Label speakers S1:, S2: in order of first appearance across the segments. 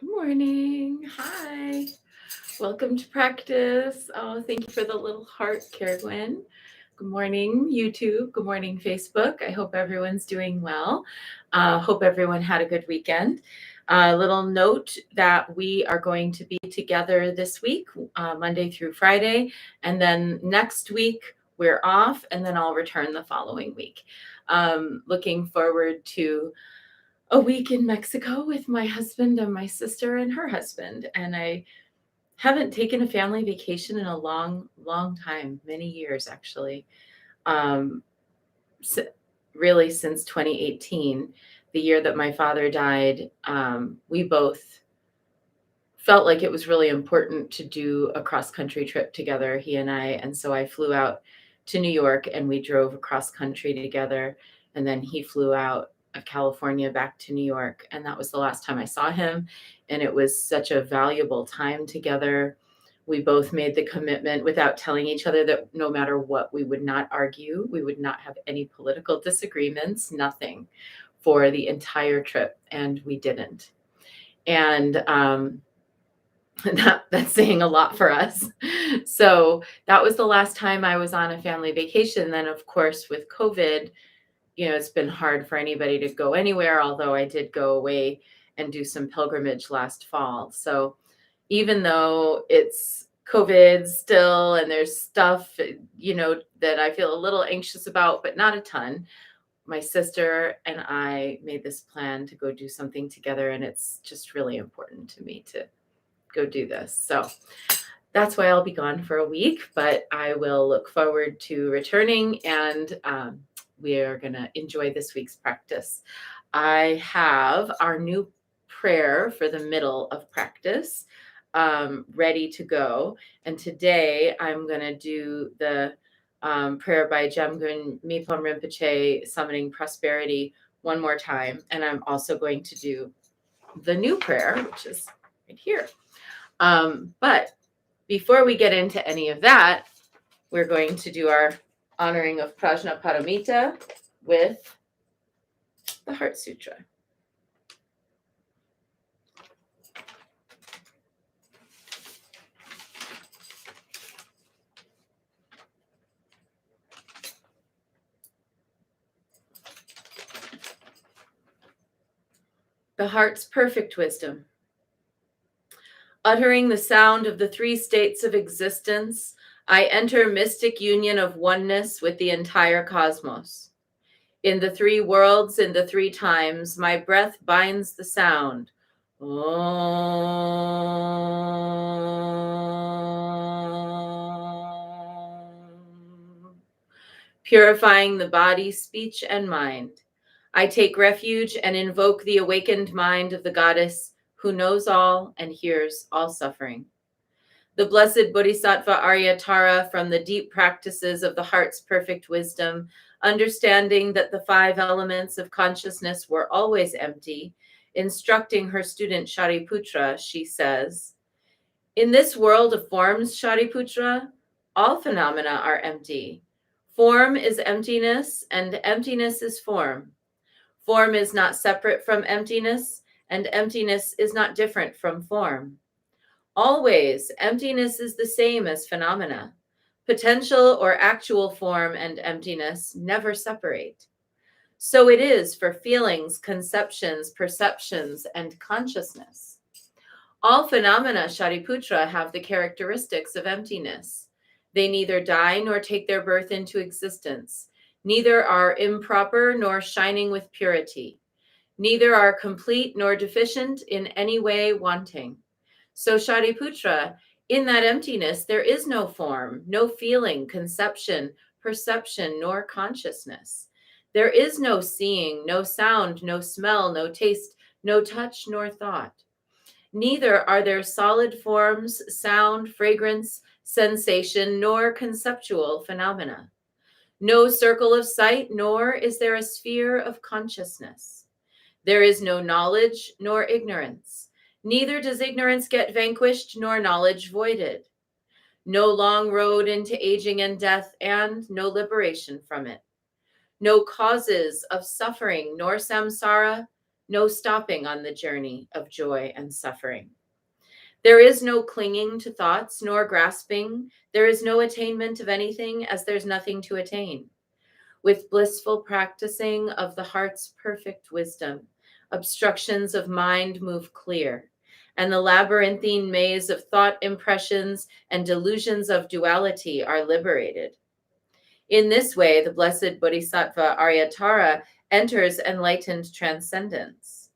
S1: Good morning. Hi. Welcome to practice. Oh, thank you for the little heart, Caragwen. Good morning, YouTube. Good morning, Facebook. I hope everyone's doing well. Hope everyone had a good weekend. A little note that we are going to be together this week, Monday through Friday, and then next week we're off, and then I'll return the following week. Looking forward to a week in Mexico with my husband and my sister and her husband. And I haven't taken a family vacation in a long, long time, many years actually. Um, s- really since 2018, the year that my father died. We both felt like it was really important to do a cross country trip together, he and I. And so I flew out to New York and we drove across country together. And then he flew out of California back to New York. And that was the last time I saw him. And it was such a valuable time together. We both made the commitment without telling each other that no matter what, we would not argue, we would not have any political disagreements, nothing for the entire trip. And we didn't. And that's saying a lot for us. So that was the last time I was on a family vacation. Then, of course, with COVID, it's been hard for anybody to go anywhere, although I did go away and do some pilgrimage last fall. So even though it's COVID still and there's stuff, that I feel a little anxious about, but not a ton, my sister and I made this plan to go do something together. And it's just really important to me to go do this. So that's why I'll be gone for a week, but I will look forward to returning and we are going to enjoy this week's practice. I have our new prayer for the middle of practice ready to go. And today I'm going to do the prayer by Jamgun Mipon Rinpoche, Summoning Prosperity, one more time. And I'm also going to do the new prayer, which is right here. But before we get into any of that, we're going to do our honoring of Prajnaparamita with the Heart Sutra. The heart's perfect wisdom. Uttering the sound of the three states of existence, I enter mystic union of oneness with the entire cosmos. In the three worlds, in the three times, my breath binds the sound. Om. Purifying the body, speech, and mind. I take refuge and invoke the awakened mind of the goddess who knows all and hears all suffering. The blessed Bodhisattva Aryatara from the deep practices of the heart's perfect wisdom, understanding that the five elements of consciousness were always empty, instructing her student Shariputra, she says, in this world of forms, Shariputra, all phenomena are empty. Form is emptiness, and emptiness is form. Form is not separate from emptiness, and emptiness is not different from form. Always, emptiness is the same as phenomena. Potential or actual form and emptiness never separate. So it is for feelings, conceptions, perceptions, and consciousness. All phenomena, Shariputra, have the characteristics of emptiness. They neither die nor take their birth into existence. Neither are improper nor shining with purity. Neither are complete nor deficient in any way wanting. So Shariputra, in that emptiness, there is no form, no feeling, conception, perception, nor consciousness. There is no seeing, no sound, no smell, no taste, no touch, nor thought. Neither are there solid forms, sound, fragrance, sensation, nor conceptual phenomena. No circle of sight, nor is there a sphere of consciousness. There is no knowledge nor ignorance. Neither does ignorance get vanquished nor knowledge voided. No long road into aging and death, and no liberation from it. No causes of suffering nor samsara, no stopping on the journey of joy and suffering. There is no clinging to thoughts nor grasping. There is no attainment of anything, as there's nothing to attain. With blissful practicing of the heart's perfect wisdom, obstructions of mind move clear, and the labyrinthine maze of thought impressions and delusions of duality are liberated. In this way, the blessed Bodhisattva Aryatara enters enlightened transcendence.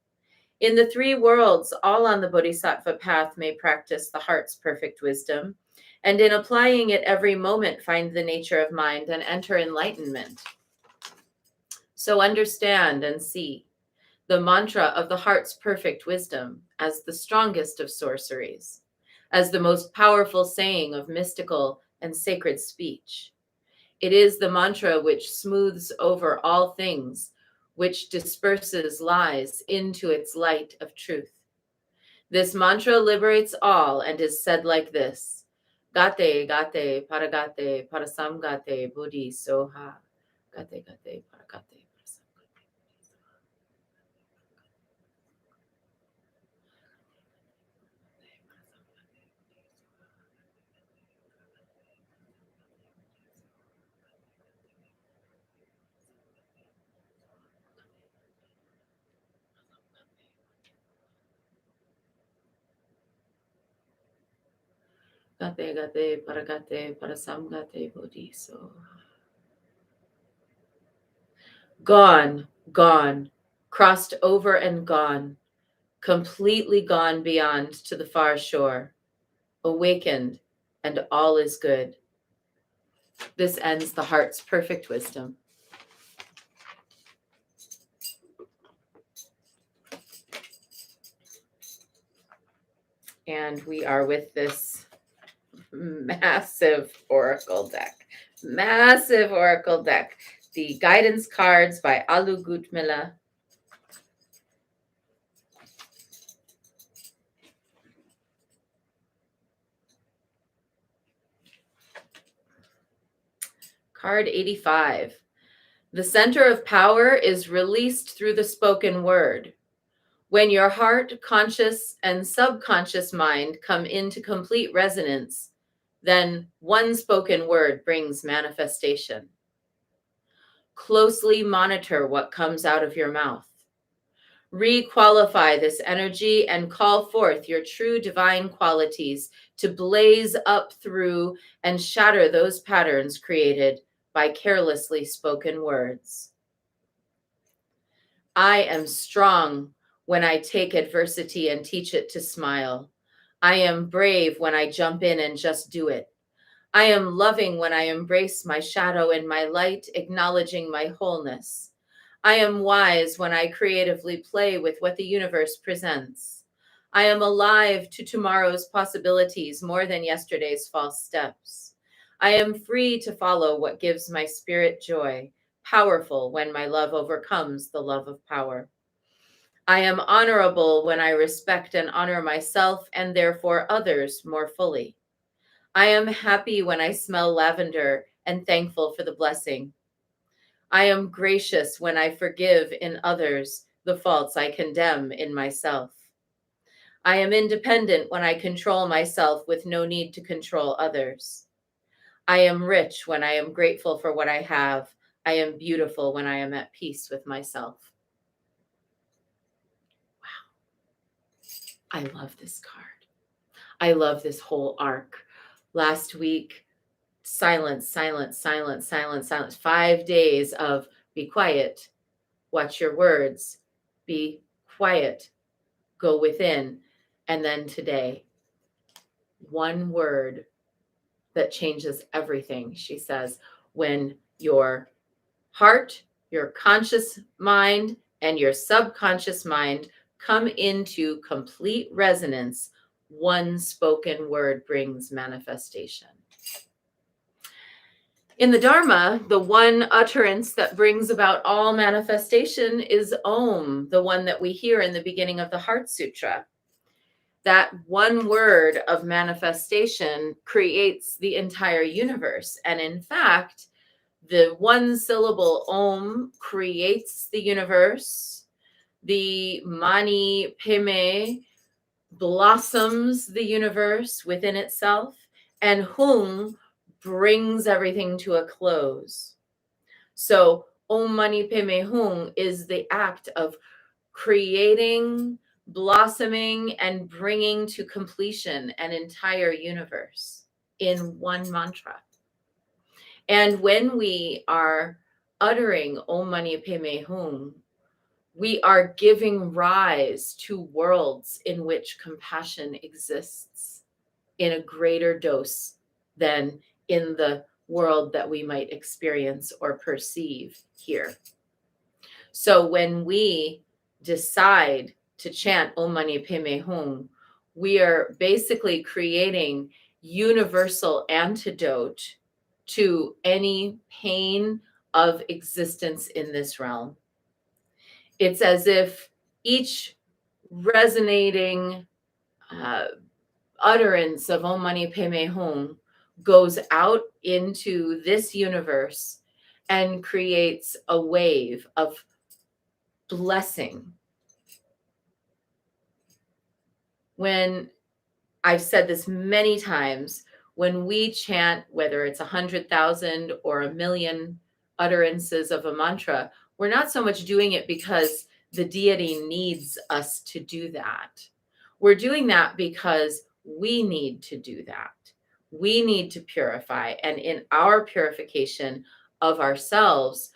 S1: In the three worlds, all on the Bodhisattva path may practice the heart's perfect wisdom, and in applying it every moment find the nature of mind and enter enlightenment. So understand and see the mantra of the heart's perfect wisdom as the strongest of sorceries, as the most powerful saying of mystical and sacred speech. It is the mantra which smooths over all things, which disperses lies into its light of truth. This mantra liberates all and is said like this: Gate, gate, paragate, parasamgate, buddhi, soha. Gate, gate, paragate, Gate, gate, paragate, parasamgate, buddhi, soha. Gone, gone, crossed over and gone, completely gone beyond to the far shore, awakened, and all is good. This ends the heart's perfect wisdom. And we are with this massive oracle deck. The guidance cards by Alu Gutmila. Card 85. The center of power is released through the spoken word. When your heart, conscious, and subconscious mind come into complete resonance, then one spoken word brings manifestation. Closely monitor what comes out of your mouth. Requalify this energy and call forth your true divine qualities to blaze up through and shatter those patterns created by carelessly spoken words. I am strong when I take adversity and teach it to smile. I am brave when I jump in and just do it. I am loving when I embrace my shadow and my light, acknowledging my wholeness. I am wise when I creatively play with what the universe presents. I am alive to tomorrow's possibilities more than yesterday's false steps. I am free to follow what gives my spirit joy, powerful when my love overcomes the love of power. I am honorable when I respect and honor myself and therefore others more fully. I am happy when I smell lavender and thankful for the blessing. I am gracious when I forgive in others the faults I condemn in myself. I am independent when I control myself with no need to control others. I am rich when I am grateful for what I have. I am beautiful when I am at peace with myself. Wow. I love this card. I love this whole arc. Last week, silence, silence, silence, silence, silence. 5 days of be quiet, watch your words, be quiet, go within. And then today, one word that changes everything, she says, when your heart, your conscious mind, and your subconscious mind come into complete resonance, one spoken word brings manifestation. In the Dharma, the one utterance that brings about all manifestation is Om, the one that we hear in the beginning of the Heart Sutra. That one word of manifestation creates the entire universe. And in fact, the one syllable Om creates the universe. The Mani Padme blossoms the universe within itself, and Hung brings everything to a close. So Om Mani Padme Hung is the act of creating, blossoming, and bringing to completion an entire universe in one mantra. And when we are uttering Om Mani Padme Hum, we are giving rise to worlds in which compassion exists in a greater dose than in the world that we might experience or perceive here. So when we decide to chant Om Mani Padme Hum, we are basically creating universal antidote to any pain of existence in this realm. It's as if each resonating utterance of Om Mani Padme Hum goes out into this universe and creates a wave of blessing. When I've said this many times, when we chant, whether it's 100,000 or 1,000,000 utterances of a mantra, we're not so much doing it because the deity needs us to do that. We're doing that because we need to do that. We need to purify. And in our purification of ourselves,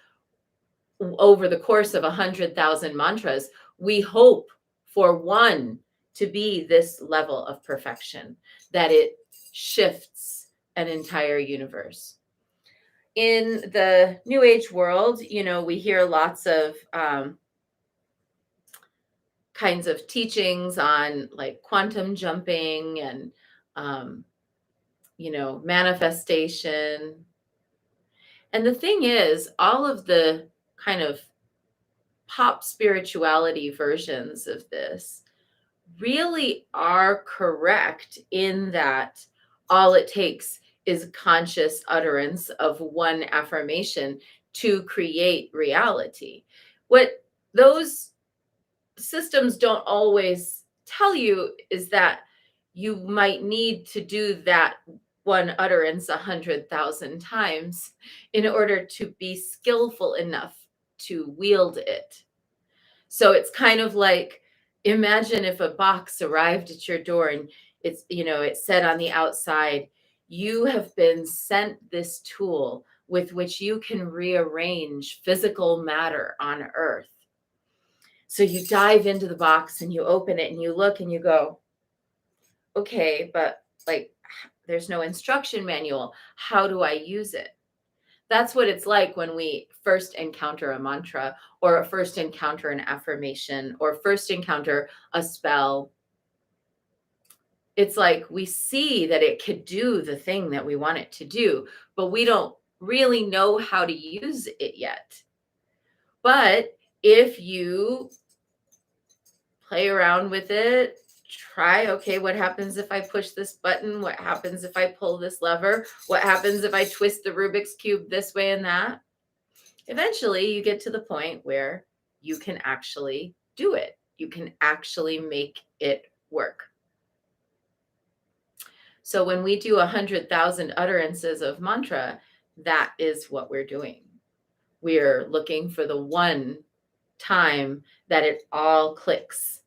S1: over the course of 100,000 mantras, we hope for one to be this level of perfection, that it shifts an entire universe. In the New Age world, we hear lots of kinds of teachings on like quantum jumping and, manifestation. And the thing is, all of the kind of pop spirituality versions of this really are correct in that all it takes is conscious utterance of one affirmation to create reality. What those systems don't always tell you is that you might need to do that one utterance 100,000 times in order to be skillful enough to wield it. So it's kind of like, imagine if a box arrived at your door and it said on the outside, you have been sent this tool with which you can rearrange physical matter on earth. So you dive into the box and you open it and you look and you go, okay, but like, there's no instruction manual. How do I use it? That's what it's like when we first encounter a mantra or first encounter an affirmation or first encounter a spell. It's like we see that it could do the thing that we want it to do, but we don't really know how to use it yet. But if you play around with it, try, okay, what happens if I push this button? What happens if I pull this lever? What happens if I twist the Rubik's Cube this way and that? Eventually, you get to the point where you can actually do it. You can actually make it work. So when we do 100,000 utterances of mantra, that is what we're doing. We're looking for the one time that it all clicks.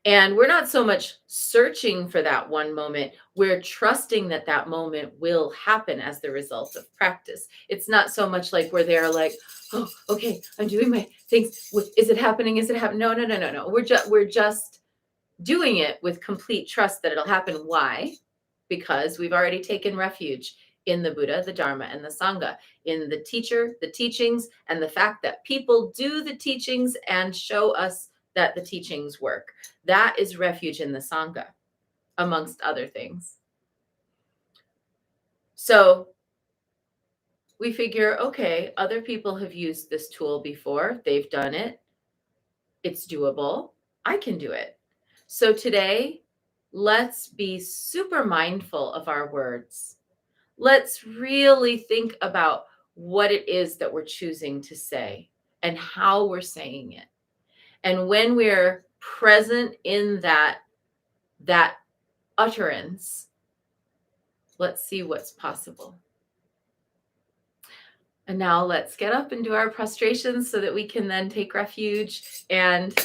S1: And we're not so much searching for that one moment. We're trusting that that moment will happen as the result of practice. It's not so much like we're there like, oh, okay, I'm doing my things. Is it happening? Is it happening? No. We're just doing it with complete trust that it'll happen. Why? Because we've already taken refuge in the Buddha, the Dharma, and the Sangha, in the teacher, the teachings, and the fact that people do the teachings and show us that the teachings work. That is refuge in the Sangha, amongst other things. So we figure, okay, other people have used this tool before. They've done it. It's doable. I can do it. So today, let's be super mindful of our words. Let's really think about what it is that we're choosing to say. and how we're saying it. And when we're present in that utterance, let's see what's possible. And now let's get up and do our prostrations so that we can then take refuge and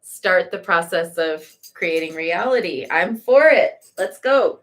S1: start the process of creating reality. I'm for it. Let's go.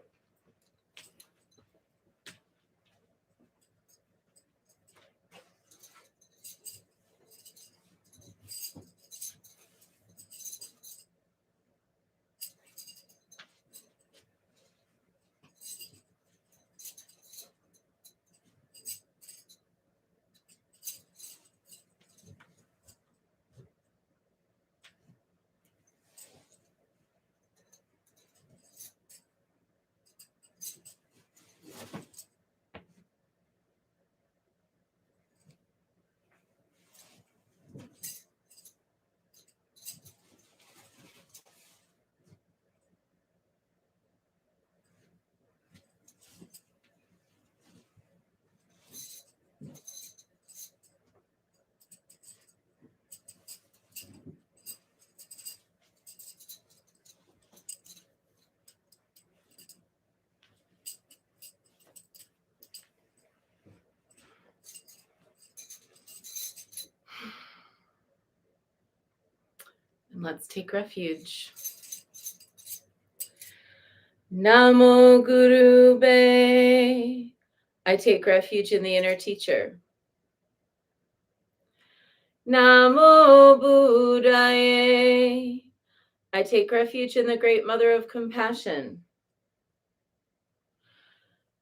S1: And let's take refuge. Namo Guru Be. I take refuge in the inner teacher. Namo Buddhaye. I take refuge in the great mother of compassion.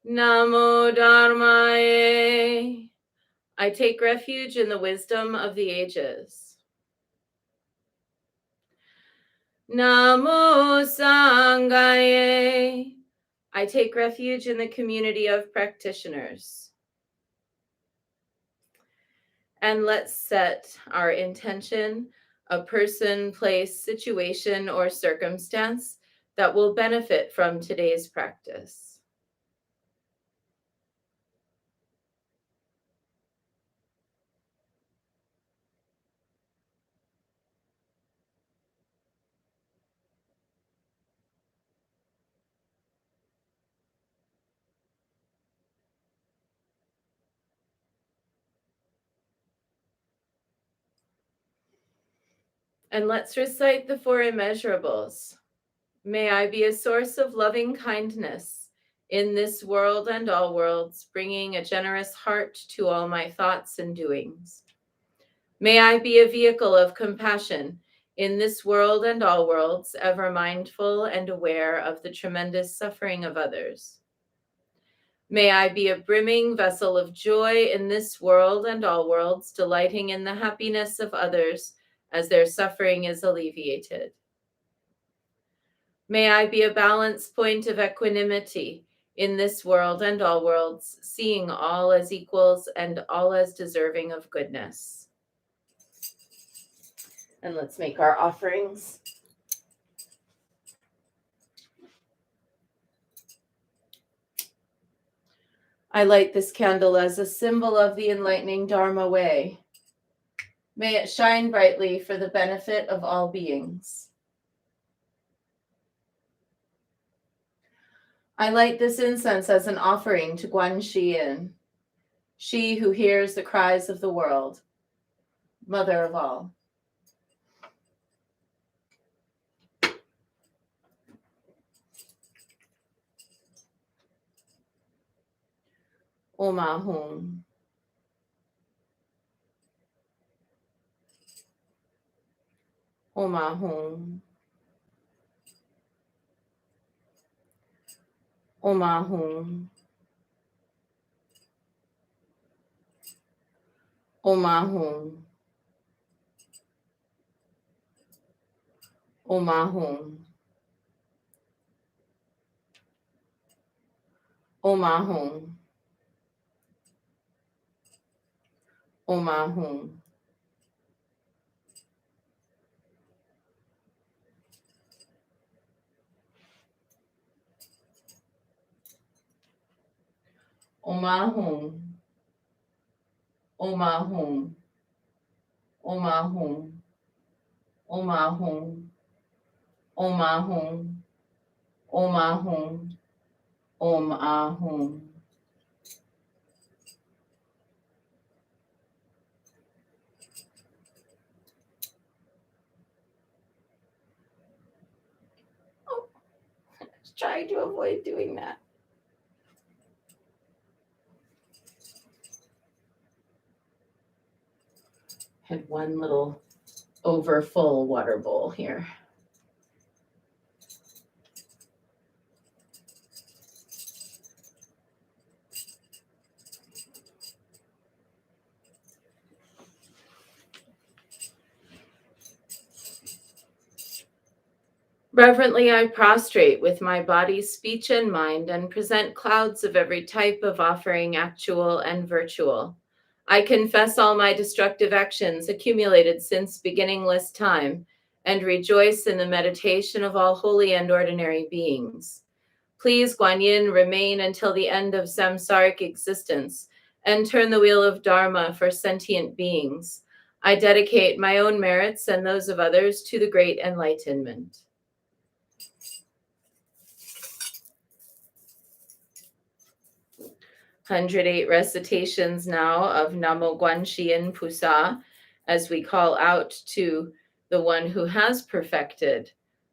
S1: Namo Dharmaye. I take refuge in the wisdom of the ages. Namo Sanghaye. I take refuge in the community of practitioners. And let's set our intention, a person, place, situation, or circumstance that will benefit from today's practice. And let's recite the four immeasurables. May I be a source of loving kindness in this world and all worlds, bringing a generous heart to all my thoughts and doings. May I be a vehicle of compassion in this world and all worlds, ever mindful and aware of the tremendous suffering of others. May I be a brimming vessel of joy in this world and all worlds, delighting in the happiness of others as their suffering is alleviated. May I be a balance point of equanimity in this world and all worlds, seeing all as equals and all as deserving of goodness. And let's make our offerings. I light this candle as a symbol of the enlightening Dharma way. May it shine brightly for the benefit of all beings. I light this incense as an offering to Guan Shi Yin, she who hears the cries of the world, mother of all. Om Ahum. Om Ahum. Om Ahum. Om Ahum. Om Ahum. Om Ahum. Om Ahum. Om Ahum. Om Ahum. Om Ahum, Om Ahum, Om Ahum, Om Ahum, Om Ahum. Oh, try to avoid doing that. Had one little overfull water bowl here. Reverently, I prostrate with my body, speech, and mind, and present clouds of every type of offering, actual and virtual. I confess all my destructive actions accumulated since beginningless time, and rejoice in the meditation of all holy and ordinary beings. Please, Guan Yin, remain until the end of samsaric existence, and turn the wheel of Dharma for sentient beings. I dedicate my own merits and those of others to the great enlightenment. 108 recitations now of Namo Guanxin Pusa as we call out to the one who has perfected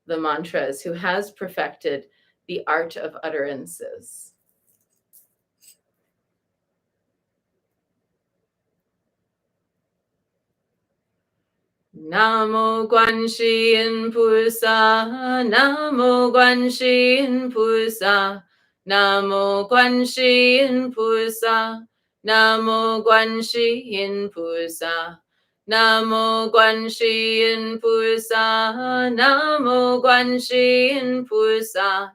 S1: the mantras, who has perfected the art of utterances. Namo Guanxin Pusa, Namo Guanxin Pusa, Namo Guanxin Pusa, Namo Guanxin Pusa, Namo Guanxin Pusa, Namo Guanxin Pusa,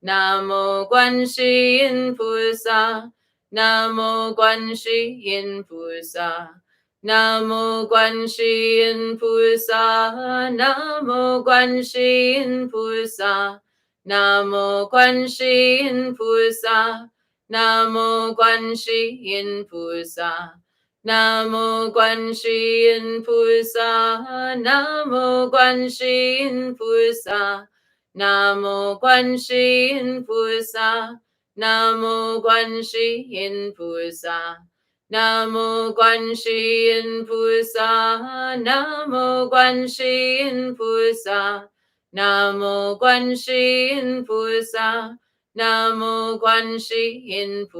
S1: Namo Guanxin Pusa, Namo Guanxin Pusa. Namo Guanxin Pusa, Namo Guanxin Pusa, Namo Guanxin Pusa, Namo Guanxin Pusa, Namo Guanxin Pusa, Namo Guanxin Pusa, Namo Guanxin Pusa, Namo Guanxin Pusa. Namo Guanxin Pusa, Namo Guanxin Pusa, Namo Guanxin Pusa, Namo Guanxin Pusa,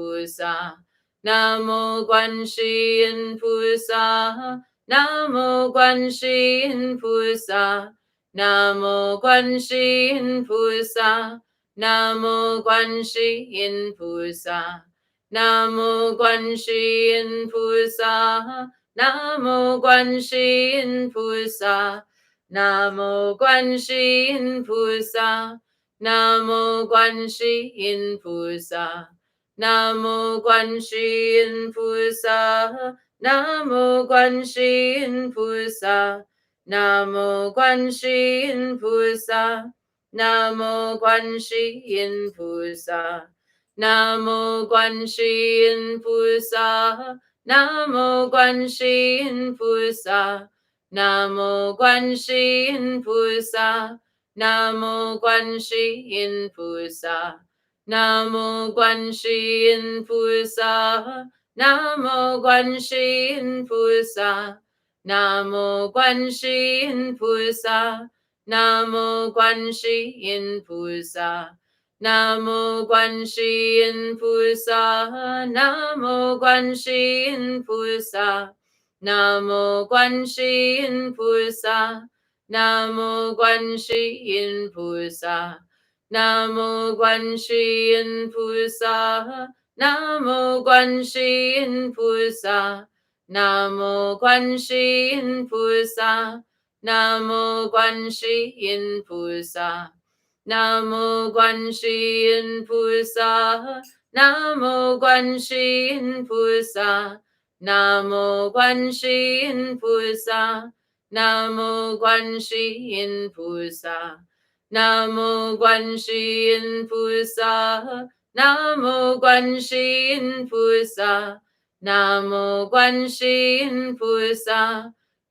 S1: Namo Guanxin Pusa, Namo Guanxin Pusa, Namo Guanxin Pusa, Namo Guanxin Pusa. Namo Guanxin Pusa, Namo Guanxin Pusa, Namo Guanxin Pusa, Namo Guanxin Pusa, Namo Guanxin Pusa, Namo Guanxin Pusa, Namo Guanxin Pusa, Namo Guanxin Pusa. Namo Guanxin Pusa, Namo Guanxin Pusa, Namo Guanxin Pusa, Namo Guanxin Pusa, Namo Guanxin Pusa, Namo Guanxin Pusa, Namo Guanxin Pusa, Namo Guanxin Pusa. Namo Guanxin Pusa, Namo Guanxin Pusa, Namo Guanxin Pusa, Namo Guanxin Pusa, Namo Guanxin Pusa, Namo Guanxin Pusa, Namo Guanxin Pusa, Namo Guanxin Pusa. Namo Guanxin Pusa, Namo Guanxin Pusa, Namo Guanxin Pusa, Namo Guanxin Pusa, Namo Guanxin Pusa, Namo Guanxin Pusa, Namo Guanxin Pusa,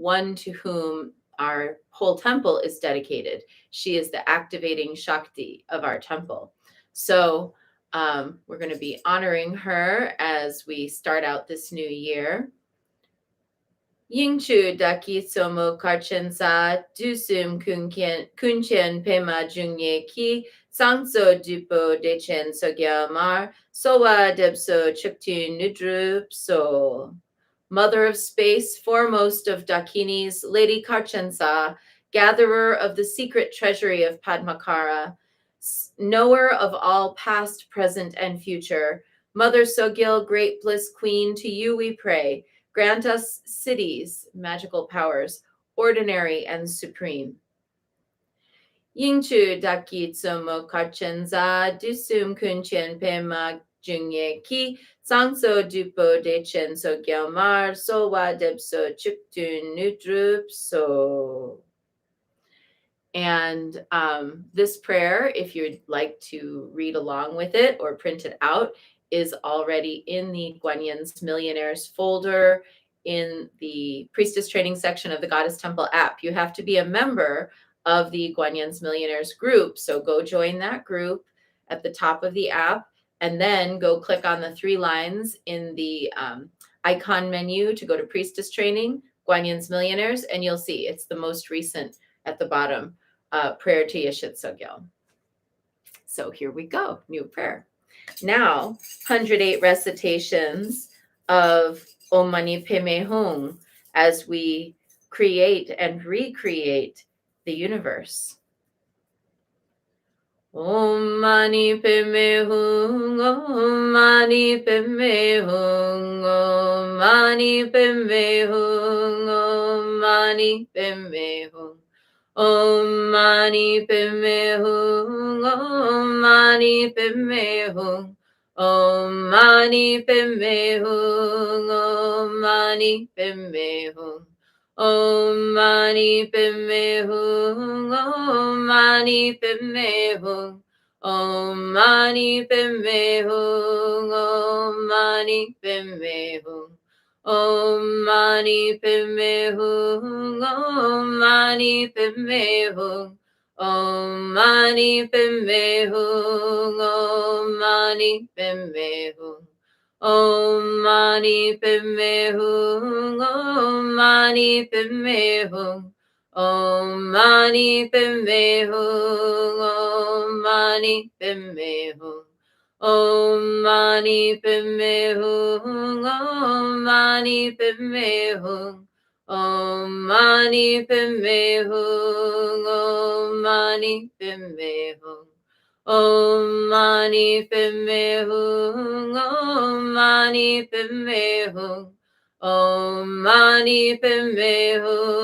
S1: one to whom our whole temple is dedicated. She is the activating Shakti of our temple. So we're going to be honoring her as we start out this new year. Yingchu daki somo karchensa dusum kunchen pema jungye ki sangso dupo dechen sogyamar sowa debso chuktu nudrup so. Mother of space, foremost of Dakinis, Lady Karchensa, gatherer of the secret treasury of Padmakara, knower of all past, present, and future, Mother Sogil, great bliss queen, to you we pray. Grant us cities, magical powers, ordinary and supreme. Yingchu daki tsomo karchenza dusum kunchen pema jungye ki sangso dupo dechen so gyalmar so wa debso chuktun nudrup so. And this prayer, if you'd like to read along with it or print it out, is already in the Guanyan's Millionaires folder in the Priestess Training section of the Goddess Temple app. You have to be a member of the Guanyan's Millionaires group. So go join that group at the top of the app, and then go click on the 3 lines in the icon menu to go to Priestess Training, Guanyan's Millionaires, and you'll see it's the most recent at the bottom, prayer to Yeshit Sogyal. So here we go, new prayer. Now, 108 recitations of Om Mani Padme Hum as we create and recreate the universe. Om Mani Padme Hum, Om Mani Padme Hum, Om Mani Padme Hum, Om Mani Padme Hum. Om Mani Padme Hum, Om Mani Padme Hum, Om Mani Padme Hum, Om Mani Padme Hum, Om Mani Padme Hum, Om Mani Padme Hum, Om Mani Padme Hum, Om Mani Padme Hum. Om Mani Padme Hum, Om Mani Padme Hum, Om Mani Padme Hum, Om Mani Padme Hum, Om Mani Padme Hum, Om Mani Padme Hum, Om Mani Padme Hum, Om Mani Padme Hum. Om Mani Padme Hum, Om Mani Padme Hum, Om Mani Padme Hum, Om Mani Padme Hum, Om Mani Padme Hum, Om Mani Padme Hum, Om Mani Padme Hum,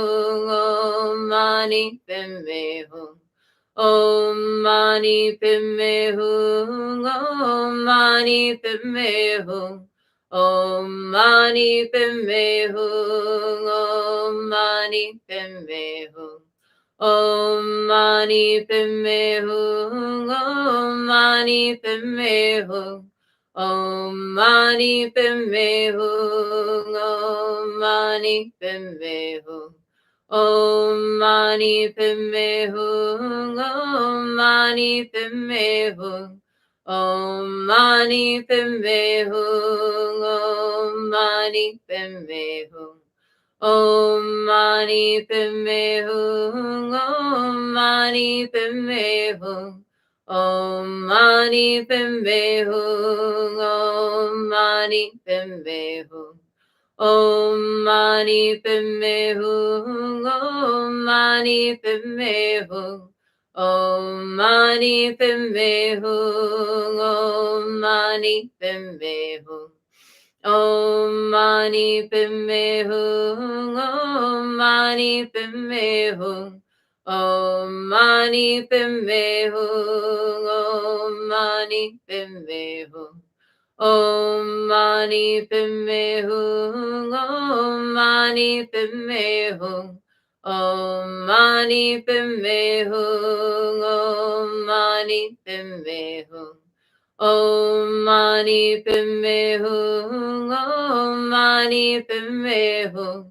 S1: Om Mani Padme Hum. Om Mani Padme Hum, Om Mani Padme Hum, Om Mani Padme Hum, Om Mani Padme Hum, Om Mani Padme Hum, Om Mani Padme Hum, Om Mani Padme Hum, Om Mani Padme Hum. Om Mani Padme Hum, Om Mani Padme Hum, Om Mani Padme Hum, Om Mani Padme Hum, Om Mani Padme Hum, Om Mani Padme Hum, Om Mani Padme Hum, Om Mani Padme Hum. Om Mani Padme Hum, Om Mani Padme Hum, Om Mani Padme Hum, Om Mani Padme Hum, Om Mani Padme Hum, Om Mani Padme Hum, Om Mani Padme Hum, Om Mani Padme Hum. Om Mani Padme Hum, Om Mani Padme Hum, Om Mani Padme Hum, Om Mani Padme Hum, Om Mani Padme Hum, Om Mani Padme Hum,